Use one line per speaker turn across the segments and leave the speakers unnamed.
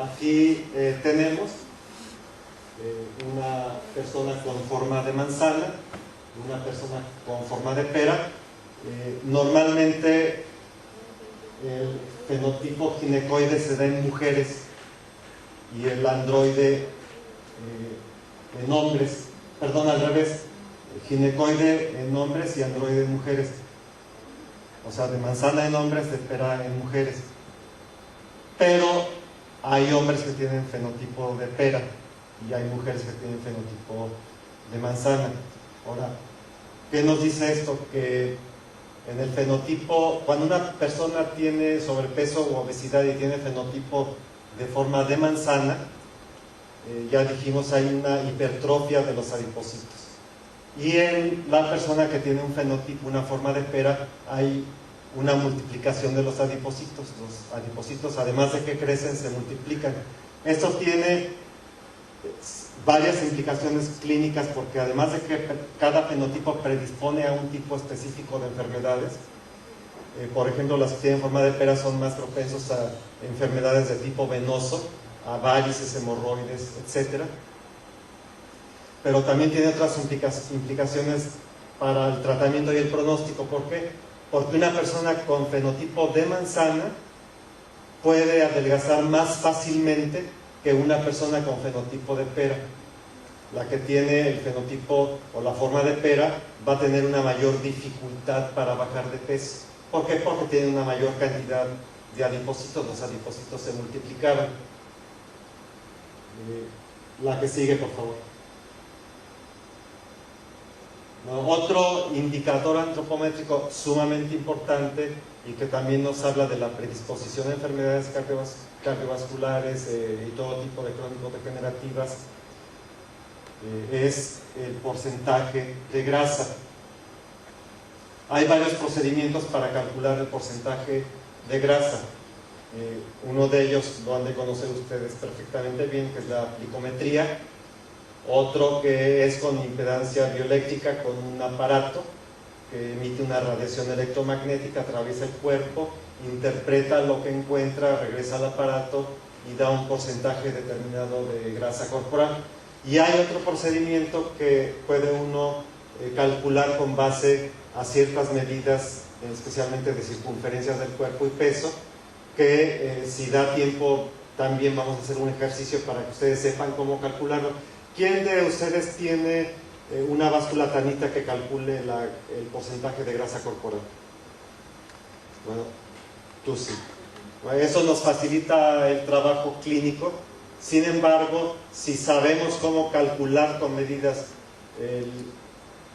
Aquí tenemos una persona con forma de manzana, una persona con forma de pera. Normalmente el fenotipo ginecoide se da en mujeres y el androide en hombres, perdón, al revés, ginecoide en hombres y androide en mujeres, o sea, de manzana en hombres, de pera en mujeres. Pero hay hombres que tienen fenotipo de pera y hay mujeres que tienen fenotipo de manzana. Ahora, ¿qué nos dice esto? Que en el fenotipo, cuando una persona tiene sobrepeso u obesidad y tiene fenotipo de forma de manzana, ya dijimos, hay una hipertrofia de los adipocitos. Y en la persona que tiene un fenotipo, una forma de pera, hay una multiplicación de los adipocitos. Los adipocitos, además de que crecen, se multiplican. Esto tiene varias implicaciones clínicas, porque además de que cada fenotipo predispone a un tipo específico de enfermedades, por ejemplo, las que tienen forma de pera son más propensos a enfermedades de tipo venoso, a varices, hemorroides, etc. Pero también tiene otras implicaciones para el tratamiento y el pronóstico. ¿Por qué? Porque una persona con fenotipo de manzana puede adelgazar más fácilmente que una persona con fenotipo de pera. La que tiene el fenotipo o la forma de pera va a tener una mayor dificultad para bajar de peso. ¿Por qué? Porque tiene una mayor cantidad de adipocitos. Los adipocitos se multiplicaron. La que sigue, por favor. Otro indicador antropométrico sumamente importante y que también nos habla de la predisposición a enfermedades cardiovasculares y todo tipo de crónico-degenerativas es el porcentaje de grasa. Hay varios procedimientos para calcular el porcentaje de grasa. Uno de ellos lo han de conocer ustedes perfectamente bien, que es la glicometría. Otro que es con impedancia bioeléctrica, con un aparato que emite una radiación electromagnética, atraviesa el cuerpo, interpreta lo que encuentra, regresa al aparato y da un porcentaje determinado de grasa corporal. Y hay otro procedimiento que puede uno calcular con base a ciertas medidas, especialmente de circunferencias del cuerpo y peso, que si da tiempo también vamos a hacer un ejercicio para que ustedes sepan cómo calcularlo. ¿Quién de ustedes tiene una báscula tanita que calcule el porcentaje de grasa corporal? Bueno, tú sí. Bueno, eso nos facilita el trabajo clínico. Sin embargo, si sabemos cómo calcular con medidas el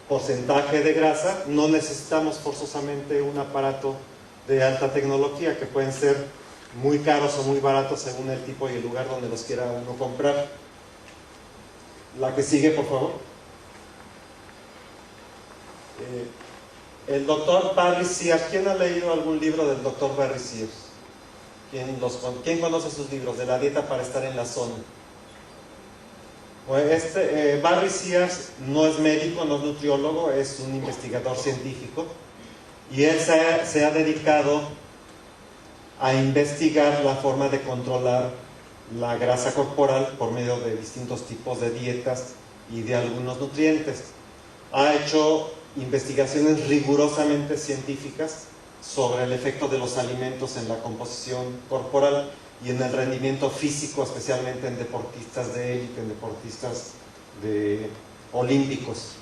porcentaje de grasa, no necesitamos forzosamente un aparato de alta tecnología, que pueden ser muy caros o muy baratos según el tipo y el lugar donde los quiera uno comprar. La que sigue, por favor. El doctor Barry Sears. ¿Quién ha leído algún libro del doctor Barry Sears? ¿Quién conoce sus libros? De la dieta para estar en la zona. Bueno, Barry Sears no es médico, no es nutriólogo, es un investigador científico. Y él se ha dedicado a investigar la forma de controlar la grasa corporal por medio de distintos tipos de dietas y de algunos nutrientes. Ha hecho investigaciones rigurosamente científicas sobre el efecto de los alimentos en la composición corporal y en el rendimiento físico, especialmente en deportistas de élite, en deportistas olímpicos.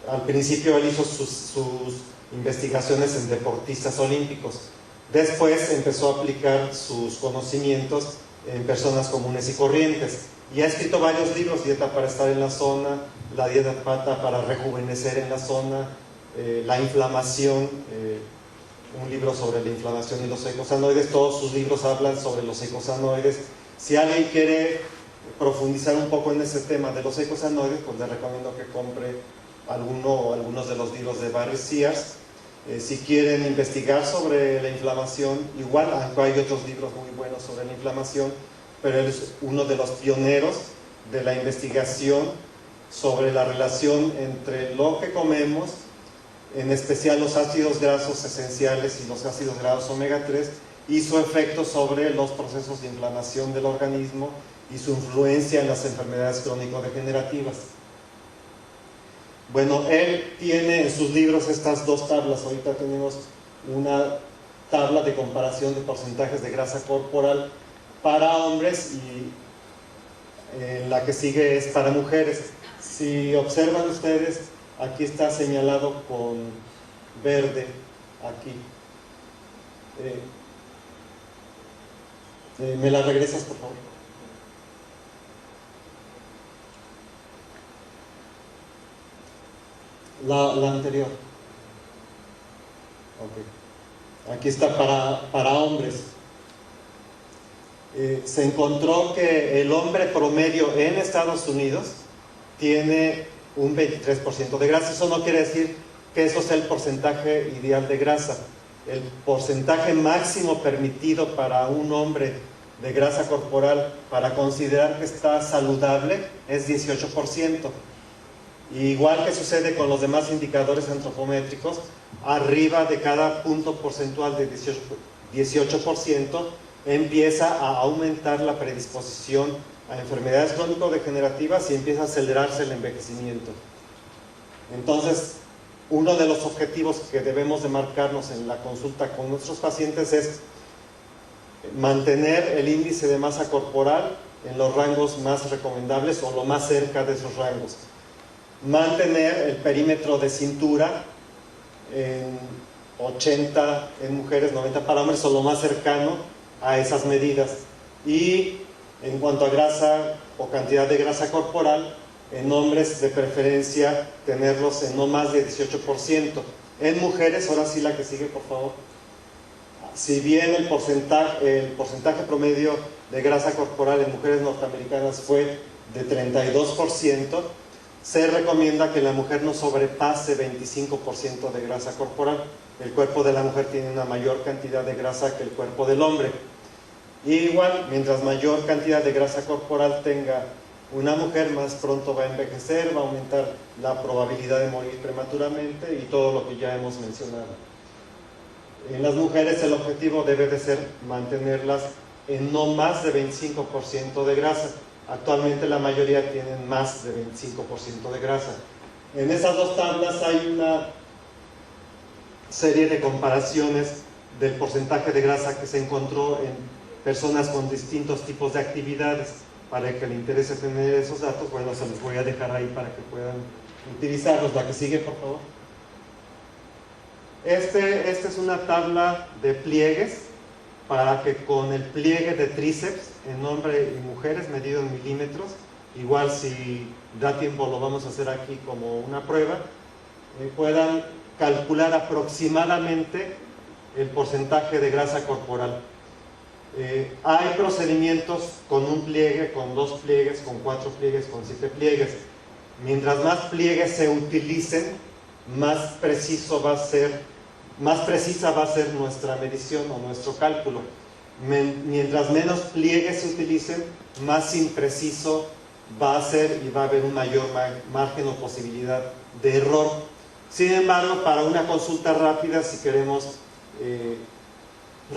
Al principio él hizo sus investigaciones en deportistas olímpicos. Después empezó a aplicar sus conocimientos en personas comunes y corrientes. Y ha escrito varios libros: Dieta para estar en la zona, La dieta para rejuvenecer en la zona, La inflamación, un libro sobre la inflamación y los eicosanoides. Todos sus libros hablan sobre los eicosanoides. Si alguien quiere profundizar un poco en ese tema de los eicosanoides, pues le recomiendo que compre alguno o algunos de los libros de Barry Sears. Si quieren investigar sobre la inflamación, igual, aunque hay otros libros muy buenos sobre la inflamación, pero él es uno de los pioneros de la investigación sobre la relación entre lo que comemos, en especial los ácidos grasos esenciales y los ácidos grasos omega 3, y su efecto sobre los procesos de inflamación del organismo y su influencia en las enfermedades crónico-degenerativas. Bueno, él tiene en sus libros estas dos tablas. Ahorita tenemos una tabla de comparación de porcentajes de grasa corporal para hombres y la que sigue es para mujeres. Si observan ustedes, aquí está señalado con verde, aquí. ¿Me la regresas, por favor? La anterior. Ok. Aquí está para hombres. Se encontró que el hombre promedio en Estados Unidos tiene un 23% de grasa. Eso no quiere decir que eso sea el porcentaje ideal de grasa. El porcentaje máximo permitido para un hombre de grasa corporal para considerar que está saludable es 18%. Igual que sucede con los demás indicadores antropométricos, arriba de cada punto porcentual de 18% empieza a aumentar la predisposición a enfermedades crónico-degenerativas y empieza a acelerarse el envejecimiento. Entonces, uno de los objetivos que debemos de marcarnos en la consulta con nuestros pacientes es mantener el índice de masa corporal en los rangos más recomendables o lo más cerca de esos rangos. Mantener el perímetro de cintura en 80 en mujeres, 90 para hombres, o lo más cercano a esas medidas. Y en cuanto a grasa o cantidad de grasa corporal, en hombres de preferencia tenerlos en no más de 18%. En mujeres, ahora sí la que sigue, por favor. Si bien el porcentaje promedio de grasa corporal en mujeres norteamericanas fue de 32%, se recomienda que la mujer no sobrepase 25% de grasa corporal. El cuerpo de la mujer tiene una mayor cantidad de grasa que el cuerpo del hombre. Y igual, mientras mayor cantidad de grasa corporal tenga una mujer, más pronto va a envejecer, va a aumentar la probabilidad de morir prematuramente y todo lo que ya hemos mencionado. En las mujeres el objetivo debe de ser mantenerlas en no más de 25% de grasa. Actualmente la mayoría tienen más de 25% de grasa. En esas dos tablas hay una serie de comparaciones del porcentaje de grasa que se encontró en personas con distintos tipos de actividades. Para el que le interese tener esos datos, bueno, se los voy a dejar ahí para que puedan utilizarlos. La que sigue, por favor. Esta es una tabla de pliegues para que con el pliegue de tríceps en hombres y mujeres medido en milímetros, igual si da tiempo lo vamos a hacer aquí como una prueba, puedan calcular aproximadamente el porcentaje de grasa corporal. Hay procedimientos con un pliegue, con 2 pliegues, con 4 pliegues, con 7 pliegues. Mientras más pliegues se utilicen, más precisa va a ser nuestra medición o nuestro cálculo. Mientras menos pliegues se utilicen, más impreciso va a ser y va a haber un mayor margen o posibilidad de error. Sin embargo, para una consulta rápida, si queremos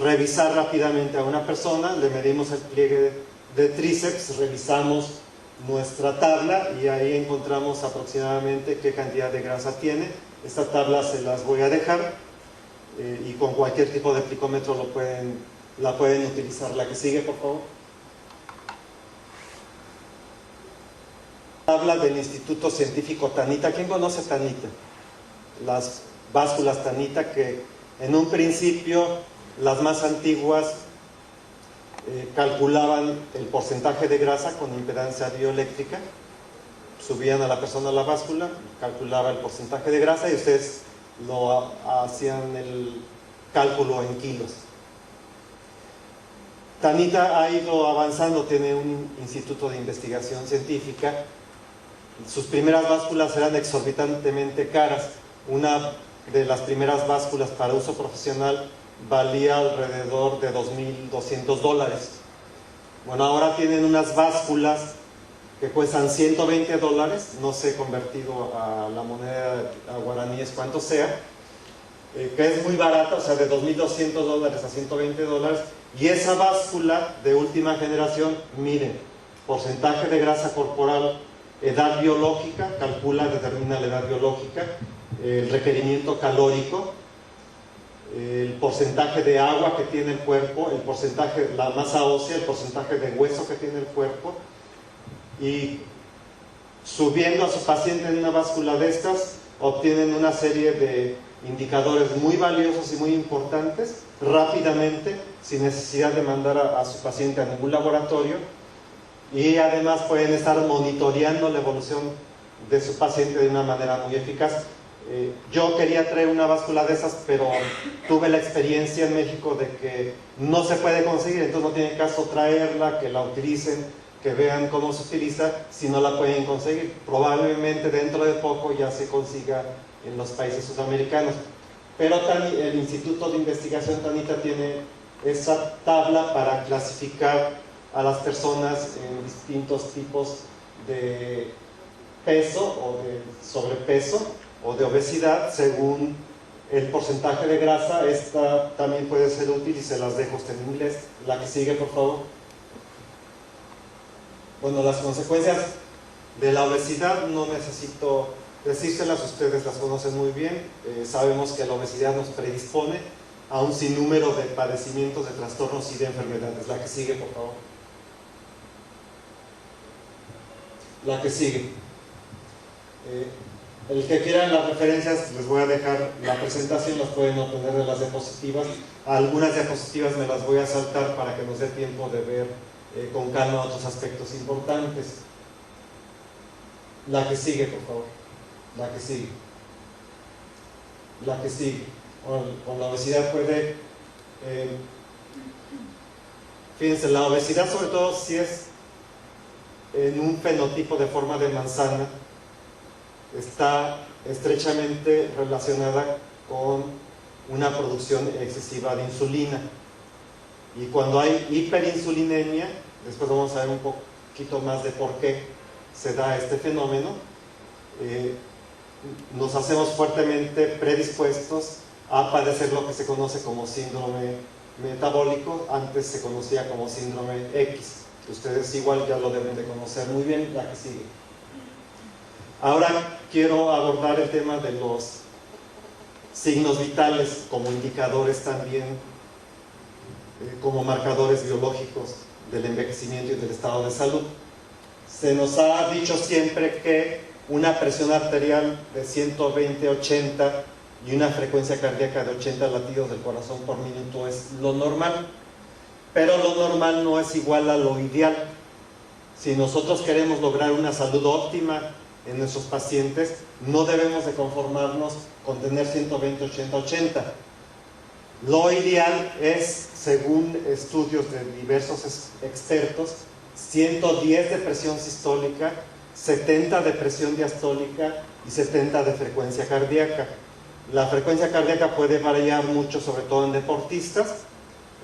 revisar rápidamente a una persona, le medimos el pliegue de tríceps, revisamos nuestra tabla y ahí encontramos aproximadamente qué cantidad de grasa tiene. Esta tabla se las voy a dejar y con cualquier tipo de plicómetro la pueden utilizar. La que sigue, por favor. Tabla del Instituto Científico Tanita. ¿Quién conoce Tanita? Las básculas Tanita, que en un principio las más antiguas calculaban el porcentaje de grasa con impedancia bioeléctrica, subían a la persona a la báscula, calculaba el porcentaje de grasa y ustedes lo hacían el cálculo en kilos. Tanita ha ido avanzando, tiene un instituto de investigación científica. Sus primeras básculas eran exorbitantemente caras. Una de las primeras básculas para uso profesional valía alrededor de $2,200. Bueno, ahora tienen unas básculas que cuestan $120, no sé convertido a la moneda a guaraníes cuánto sea, que es muy barata, o sea, de $2.200 a $120, y esa báscula de última generación, miren, porcentaje de grasa corporal, edad biológica, calcula, determina la edad biológica, el requerimiento calórico, el porcentaje de agua que tiene el cuerpo, el porcentaje, la masa ósea, el porcentaje de hueso que tiene el cuerpo, y subiendo a su paciente en una báscula de estas, obtienen una serie de indicadores muy valiosos y muy importantes, rápidamente, sin necesidad de mandar a su paciente a ningún laboratorio, y además pueden estar monitoreando la evolución de su paciente de una manera muy eficaz. Yo quería traer una báscula de esas, pero tuve la experiencia en México de que no se puede conseguir, entonces no tiene caso traerla, que la utilicen, que vean cómo se utiliza, si no la pueden conseguir. Probablemente dentro de poco ya se consiga en los países sudamericanos. Pero el Instituto de Investigación Tanita tiene esa tabla para clasificar a las personas en distintos tipos de peso o de sobrepeso o de obesidad según el porcentaje de grasa. Esta también puede ser útil y se las dejo en inglés. La que sigue, por favor. Bueno, las consecuencias de la obesidad no necesito decírselas, ustedes las conocen muy bien. Sabemos que la obesidad nos predispone a un sinnúmero de padecimientos, de trastornos y de enfermedades. La que sigue, por favor. La que sigue. El que quieran las referencias, les voy a dejar la presentación, las pueden obtener de las diapositivas. Algunas diapositivas me las voy a saltar para que nos dé tiempo de ver con calma otros aspectos importantes. La que sigue, por favor. La que sigue. La que sigue. Con la obesidad puede... fíjense, la obesidad sobre todo si es en un fenotipo de forma de manzana, está estrechamente relacionada con una producción excesiva de insulina. Y cuando hay hiperinsulinemia, después vamos a ver un poquito más de por qué se da este fenómeno, nos hacemos fuertemente predispuestos a padecer lo que se conoce como síndrome metabólico. Antes se conocía como síndrome X. Ustedes igual ya lo deben de conocer muy bien. La que sigue. Ahora quiero abordar el tema de los signos vitales como indicadores también, como marcadores biológicos del envejecimiento y del estado de salud. Se nos ha dicho siempre que una presión arterial de 120/80 y una frecuencia cardíaca de 80 latidos del corazón por minuto es lo normal, pero lo normal no es igual a lo ideal. Si nosotros queremos lograr una salud óptima en nuestros pacientes, no debemos de conformarnos con tener 120/80. Lo ideal es, según estudios de diversos expertos, 110 de presión sistólica, 70 de presión diastólica y 70 de frecuencia cardíaca. La frecuencia cardíaca puede variar mucho, sobre todo en deportistas.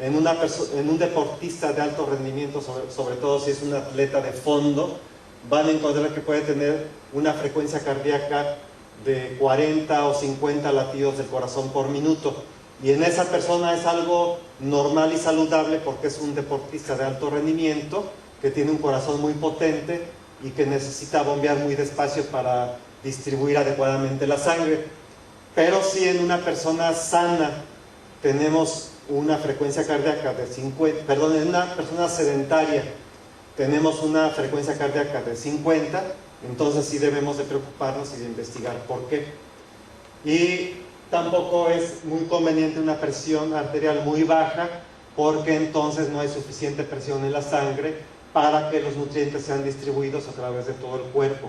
En un deportista de alto rendimiento, sobre todo si es un atleta de fondo, van a encontrar que puede tener una frecuencia cardíaca de 40 o 50 latidos del corazón por minuto. Y en esa persona es algo normal y saludable porque es un deportista de alto rendimiento que tiene un corazón muy potente y que necesita bombear muy despacio para distribuir adecuadamente la sangre. Pero si en una persona sana tenemos una frecuencia cardíaca de 50, perdón, en una persona sedentaria tenemos una frecuencia cardíaca de 50, entonces sí debemos de preocuparnos y de investigar por qué. Y tampoco es muy conveniente una presión arterial muy baja, porque entonces no hay suficiente presión en la sangre para que los nutrientes sean distribuidos a través de todo el cuerpo.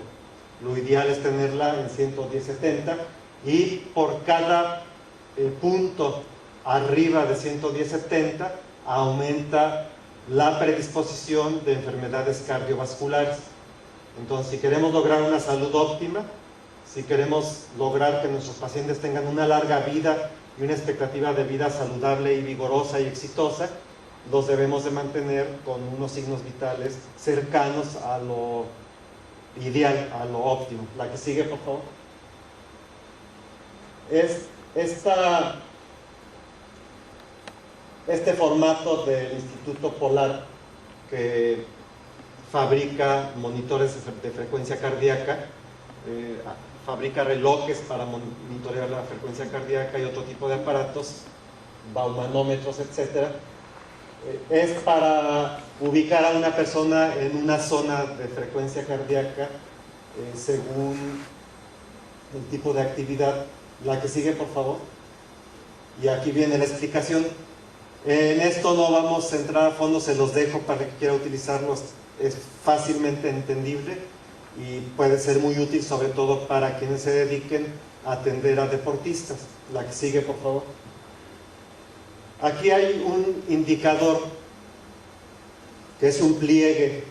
Lo ideal es tenerla en 110/70 y por cada punto arriba de 110/70 aumenta la predisposición de enfermedades cardiovasculares. Entonces, si queremos lograr una salud óptima, si queremos lograr que nuestros pacientes tengan una larga vida y una expectativa de vida saludable y vigorosa y exitosa, los debemos de mantener con unos signos vitales cercanos a lo ideal, a lo óptimo. La que sigue, por favor. Este formato del Instituto Polar, que fabrica monitores de frecuencia cardíaca, fabrica relojes para monitorear la frecuencia cardíaca y otro tipo de aparatos, baumanómetros, etc. Es para ubicar a una persona en una zona de frecuencia cardíaca según el tipo de actividad. La que sigue, por favor. Y aquí viene la explicación. En esto no vamos a entrar a fondo, se los dejo para que quiera utilizarlos. Es fácilmente entendible y puede ser muy útil, sobre todo para quienes se dediquen a atender a deportistas. La que sigue, por favor. Aquí hay un indicador que es un pliegue,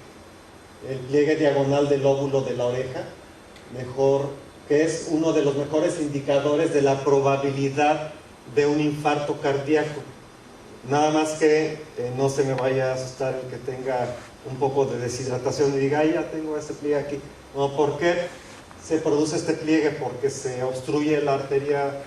el pliegue diagonal del lóbulo de la oreja, que es uno de los mejores indicadores de la probabilidad de un infarto cardíaco. Nada más que no se me vaya a asustar el que tenga un poco de deshidratación y diga, ay, ya tengo este pliegue aquí. No, ¿por qué se produce este pliegue? Porque se obstruye la arteria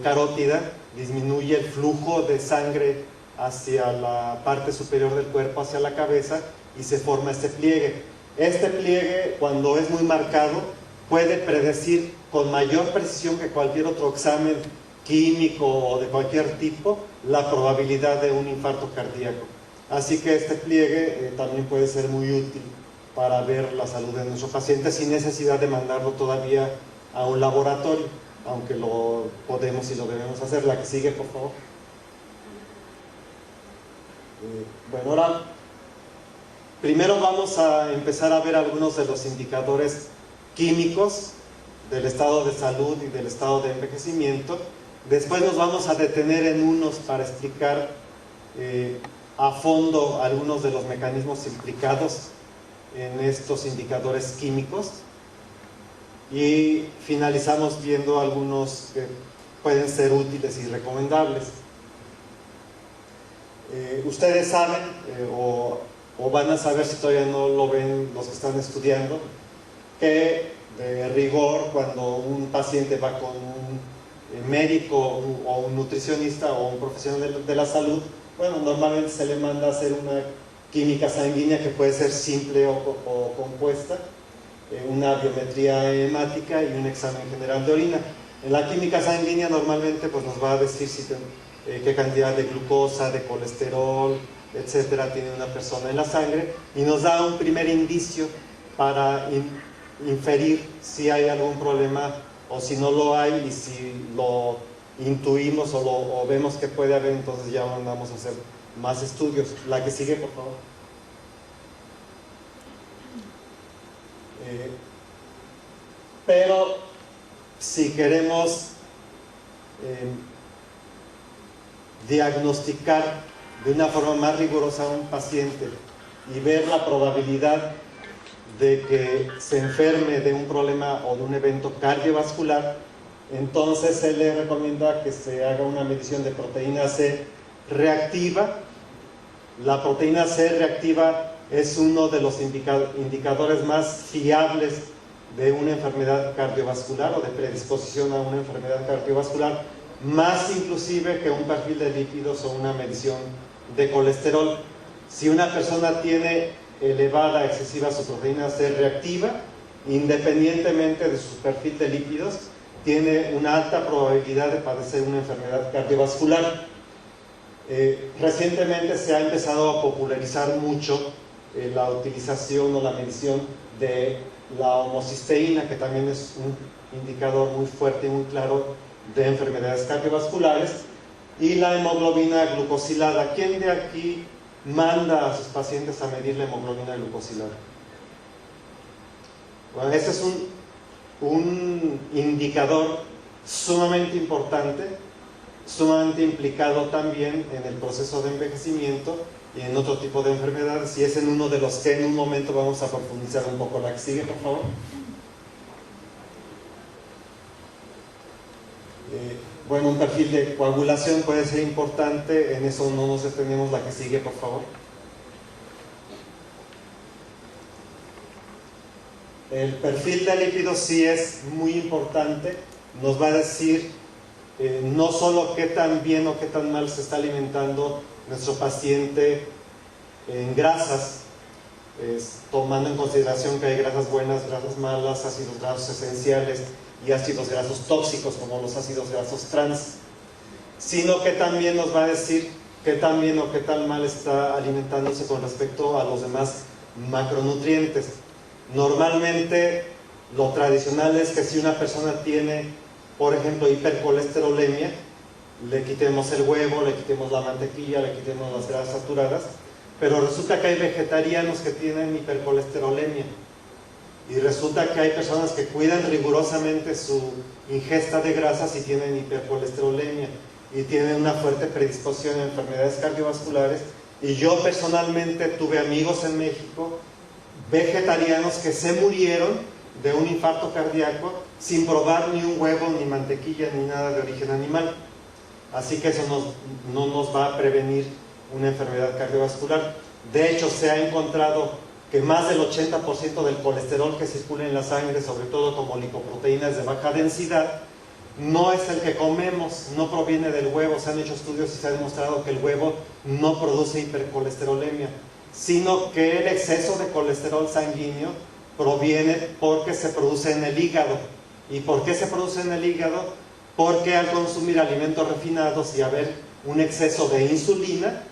carótida, disminuye el flujo de sangre hacia la parte superior del cuerpo, hacia la cabeza, y se forma este pliegue. Este pliegue, cuando es muy marcado, puede predecir con mayor precisión que cualquier otro examen químico o de cualquier tipo la probabilidad de un infarto cardíaco. Así que este pliegue también puede ser muy útil para ver la salud de nuestro paciente sin necesidad de mandarlo todavía a un laboratorio, aunque lo podemos y lo debemos hacer. La que sigue, por favor. Bueno, ahora primero vamos a empezar a ver algunos de los indicadores químicos del estado de salud y del estado de envejecimiento. Después nos vamos a detener en unos para explicar a fondo algunos de los mecanismos implicados en estos indicadores químicos, y finalizamos viendo algunos que pueden ser útiles y recomendables. Ustedes saben o van a saber, si todavía no lo ven los que están estudiando, que de rigor cuando un paciente va con un médico o un nutricionista o un profesional de la salud, bueno, normalmente se le manda a hacer una química sanguínea que puede ser simple o compuesta, una biometría hemática y un examen general de orina. En la química sanguínea normalmente pues nos va a decir qué cantidad de glucosa, de colesterol, etcétera, tiene una persona en la sangre, y nos da un primer indicio para inferir si hay algún problema o si no lo hay, y si lo intuimos o vemos que puede haber, entonces ya mandamos a hacer más estudios. La que sigue, por favor. Pero si queremos diagnosticar de una forma más rigurosa a un paciente y ver la probabilidad de que se enferme de un problema o de un evento cardiovascular, entonces se le recomienda que se haga una medición de proteína C reactiva. La proteína C reactiva es uno de los indicadores más fiables de una enfermedad cardiovascular o de predisposición a una enfermedad cardiovascular, más inclusive que un perfil de lípidos o una medición de colesterol. Si una persona tiene elevada, excesiva su proteína C reactiva, independientemente de su perfil de lípidos, tiene una alta probabilidad de padecer una enfermedad cardiovascular. Recientemente se ha empezado a popularizar mucho la utilización o la medición de la homocisteína, que también es un indicador muy fuerte y muy claro de enfermedades cardiovasculares, y la hemoglobina glucosilada. ¿Quién de aquí manda a sus pacientes a medir la hemoglobina glucosilada? Bueno, este es un indicador sumamente importante, sumamente implicado también en el proceso de envejecimiento y en otro tipo de enfermedades, y es en uno de los que en un momento vamos a profundizar un poco. La que sigue, por favor. Bueno, un perfil de coagulación puede ser importante, en eso no nos detenemos. La que sigue, por favor. El perfil de lípidos sí es muy importante, nos va a decir no solo qué tan bien o qué tan mal se está alimentando nuestro paciente en grasas, tomando en consideración que hay grasas buenas, grasas malas, ácidos grasos esenciales y ácidos grasos tóxicos como los ácidos grasos trans, sino que también nos va a decir qué tan bien o qué tan mal está alimentándose con respecto a los demás macronutrientes. Normalmente lo tradicional es que si una persona tiene, por ejemplo, hipercolesterolemia, le quitemos el huevo, le quitemos la mantequilla, le quitemos las grasas saturadas, pero resulta que hay vegetarianos que tienen hipercolesterolemia y resulta que hay personas que cuidan rigurosamente su ingesta de grasas y tienen hipercolesterolemia y tienen una fuerte predisposición a enfermedades cardiovasculares. Y yo personalmente tuve amigos en México vegetarianos que se murieron de un infarto cardíaco sin probar ni un huevo, ni mantequilla, ni nada de origen animal. Así que eso no nos va a prevenir una enfermedad cardiovascular. De hecho, se ha encontrado que más del 80% del colesterol que circula en la sangre, sobre todo como lipoproteínas de baja densidad, no es el que comemos, no proviene del huevo. Se han hecho estudios y se ha demostrado que el huevo no produce hipercolesterolemia, sino que el exceso de colesterol sanguíneo proviene porque se produce en el hígado. ¿Y por qué se produce en el hígado? Porque al consumir alimentos refinados y haber un exceso de insulina,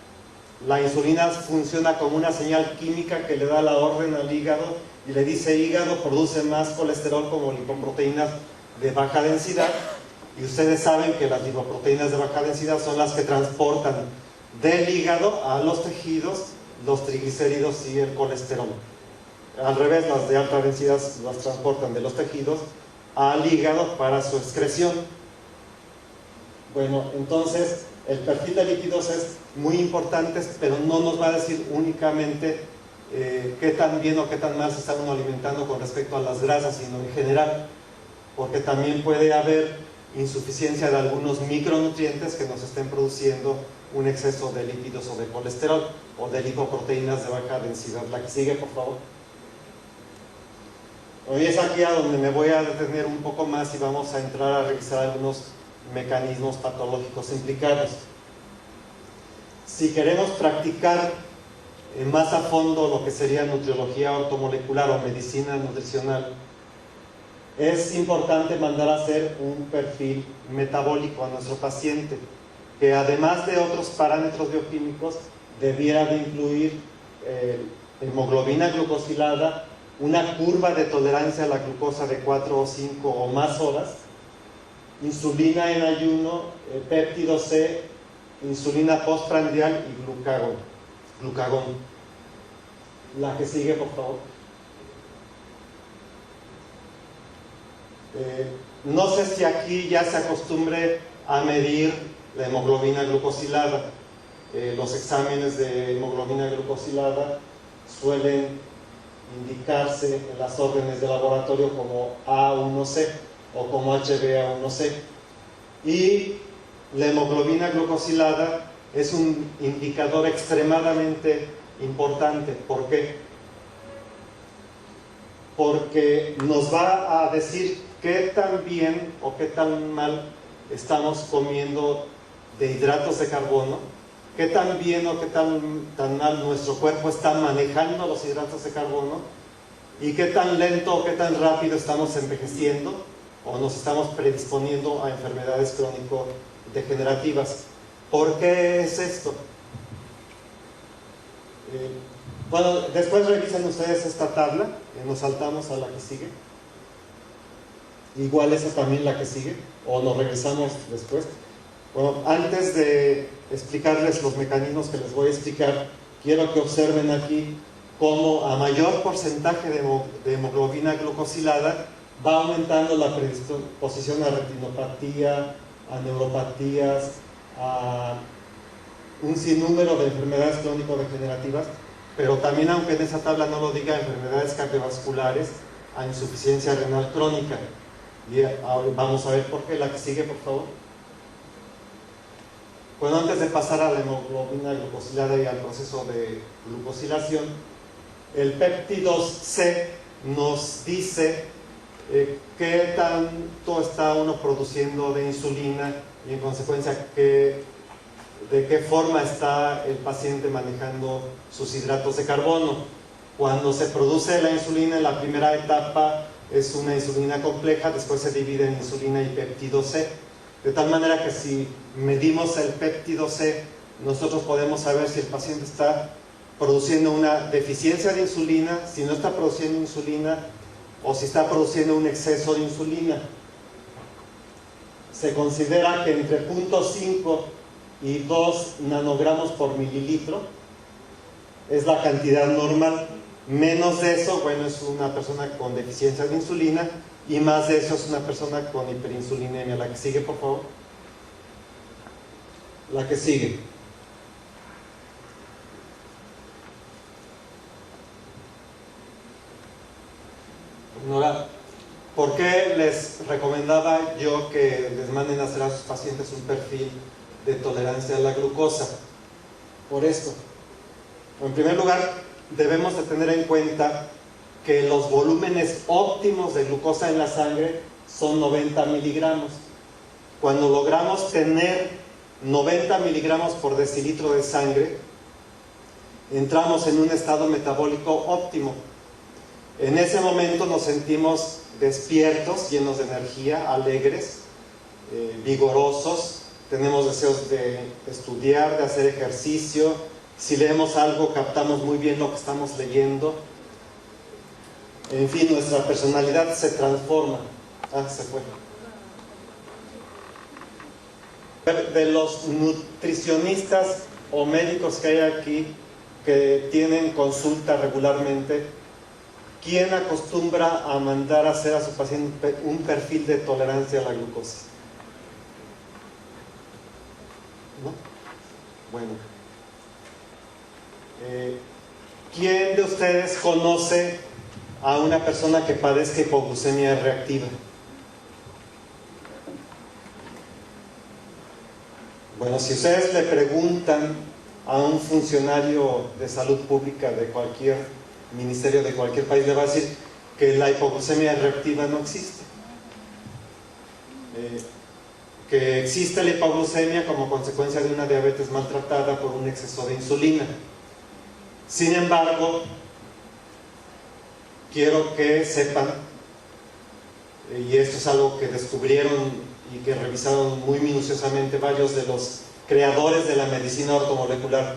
la insulina funciona como una señal química que le da la orden al hígado y le dice: hígado, produce más colesterol como lipoproteínas de baja densidad. Y ustedes saben que las lipoproteínas de baja densidad son las que transportan del hígado a los tejidos los triglicéridos y el colesterol. Al revés, las de alta densidad las transportan de los tejidos al hígado para su excreción. Bueno, entonces el perfil de lípidos es muy importante, pero no nos va a decir únicamente qué tan bien o qué tan mal se está uno alimentando con respecto a las grasas, sino en general, porque también puede haber insuficiencia de algunos micronutrientes que nos estén produciendo un exceso de lípidos o de colesterol o de lipoproteínas de baja densidad. La que sigue, por favor. Hoy es aquí a donde me voy a detener un poco más y vamos a entrar a revisar algunos mecanismos patológicos implicados. Si queremos practicar más a fondo lo que sería nutriología ortomolecular o medicina nutricional, es importante mandar a hacer un perfil metabólico a nuestro paciente, que además de otros parámetros bioquímicos debiera de incluir hemoglobina glucosilada, una curva de tolerancia a la glucosa de 4 o 5 o más horas, insulina en ayuno, péptido C, insulina postprandial y glucagón. La que sigue, por favor. No sé si aquí ya se acostumbre a medir la hemoglobina glucosilada. Los exámenes de hemoglobina glucosilada suelen indicarse en las órdenes de laboratorio como A1C o como HbA1c. Y la hemoglobina glucosilada es un indicador extremadamente importante. ¿Por qué? Porque nos va a decir qué tan bien o qué tan mal estamos comiendo de hidratos de carbono, qué tan bien o qué tan mal nuestro cuerpo está manejando los hidratos de carbono y qué tan lento o qué tan rápido estamos envejeciendo o nos estamos predisponiendo a enfermedades crónico-degenerativas. ¿Por qué es esto? Bueno, después revisen ustedes esta tabla, nos saltamos a la que sigue. Igual esa también la que sigue, o nos regresamos después. Bueno, antes de explicarles los mecanismos que les voy a explicar, quiero que observen aquí cómo a mayor porcentaje de hemoglobina glucosilada va aumentando la predisposición a retinopatía, a neuropatías, a un sinnúmero de enfermedades crónico-degenerativas, pero también, aunque en esa tabla no lo diga, enfermedades cardiovasculares, a insuficiencia renal crónica. Y vamos a ver por qué. La que sigue, por favor. Bueno, antes de pasar a la hemoglobina glucosilada y al proceso de glucosilación, el péptido C nos dice qué tanto está uno produciendo de insulina y en consecuencia de qué forma está el paciente manejando sus hidratos de carbono. Cuando se produce la insulina en la primera etapa es una insulina compleja, después se divide en insulina y péptido C, de tal manera que si medimos el péptido C, nosotros podemos saber si el paciente está produciendo una deficiencia de insulina, si no está produciendo insulina o si está produciendo un exceso de insulina. Se considera que entre 0.5 y 2 nanogramos por mililitro es la cantidad normal. Menos de eso, bueno, es una persona con deficiencia de insulina, y más de eso es una persona con hiperinsulinemia. La que sigue, por favor. La que sigue. Ahora, ¿por qué les recomendaba yo que les manden a hacer a sus pacientes un perfil de tolerancia a la glucosa? Por esto. En primer lugar, debemos de tener en cuenta que los volúmenes óptimos de glucosa en la sangre son 90 miligramos. Cuando logramos tener 90 miligramos por decilitro de sangre, entramos en un estado metabólico óptimo. En ese momento nos sentimos despiertos, llenos de energía, alegres, vigorosos, tenemos deseos de estudiar, de hacer ejercicio. Si leemos algo, captamos muy bien lo que estamos leyendo. En fin, nuestra personalidad se transforma. Se fue. De los nutricionistas o médicos que hay aquí que tienen consulta regularmente, ¿quién acostumbra a mandar a hacer a su paciente un perfil de tolerancia a la glucosa? ¿No? Bueno. ¿Quién de ustedes conoce a una persona que padezca hipoglucemia reactiva? Bueno, si ustedes le preguntan a un funcionario de salud pública de cualquier ministerio de cualquier país, le va a decir que la hipoglucemia reactiva no existe. Que existe la hipoglucemia como consecuencia de una diabetes maltratada por un exceso de insulina. Sin embargo, quiero que sepan, y esto es algo que descubrieron y que revisaron muy minuciosamente varios de los creadores de la medicina ortomolecular,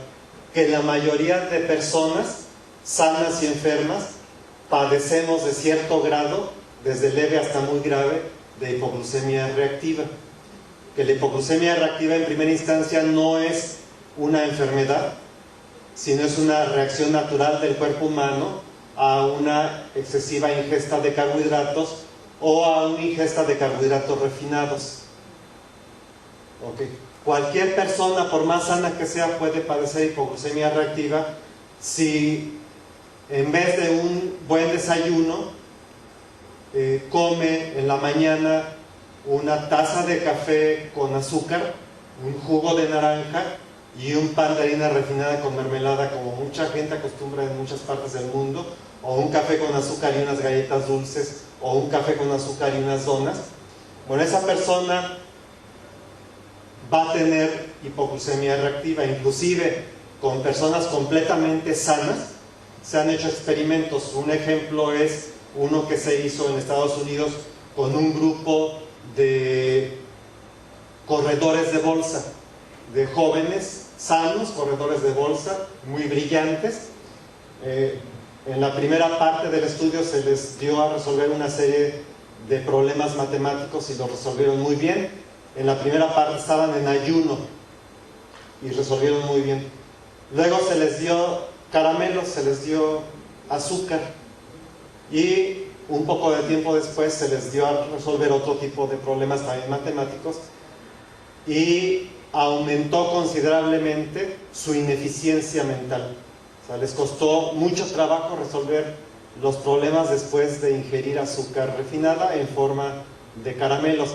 que la mayoría de personas sanas y enfermas padecemos de cierto grado, desde leve hasta muy grave, de hipoglucemia reactiva. Que la hipoglucemia reactiva en primera instancia no es una enfermedad, sino es una reacción natural del cuerpo humano a una excesiva ingesta de carbohidratos o a una ingesta de carbohidratos refinados. Cualquier persona, por más sana que sea, puede padecer hipoglucemia reactiva si en vez de un buen desayuno come en la mañana una taza de café con azúcar, un jugo de naranja y un pan de harina refinada con mermelada, como mucha gente acostumbra en muchas partes del mundo, o un café con azúcar y unas galletas dulces, o un café con azúcar y unas donas. Bueno, esa persona va a tener hipoglucemia reactiva. Inclusive con personas completamente sanas se han hecho experimentos. Un ejemplo es uno que se hizo en Estados Unidos con un grupo de corredores de bolsa, de jóvenes sanos, corredores de bolsa, muy brillantes. En la primera parte del estudio se les dio a resolver una serie de problemas matemáticos y lo resolvieron muy bien. En la primera parte estaban en ayuno y resolvieron muy bien. Luego se les dio caramelos, se les dio azúcar y un poco de tiempo después se les dio a resolver otro tipo de problemas también matemáticos y aumentó considerablemente su ineficiencia mental. O sea, les costó mucho trabajo resolver los problemas después de ingerir azúcar refinada en forma de caramelos.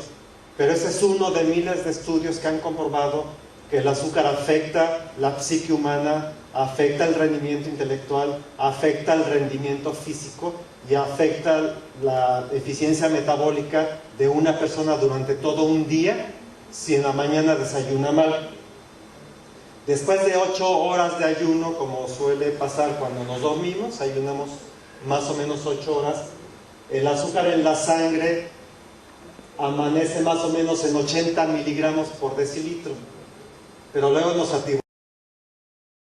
Pero ese es uno de miles de estudios que han comprobado que el azúcar afecta la psique humana, afecta el rendimiento intelectual, afecta el rendimiento físico y afecta la eficiencia metabólica de una persona durante todo un día si en la mañana desayuna mal. Después de 8 horas de ayuno, como suele pasar cuando nos dormimos, ayunamos más o menos 8 horas, el azúcar en la sangre amanece más o menos en 80 miligramos por decilitro, pero luego nos atiborramos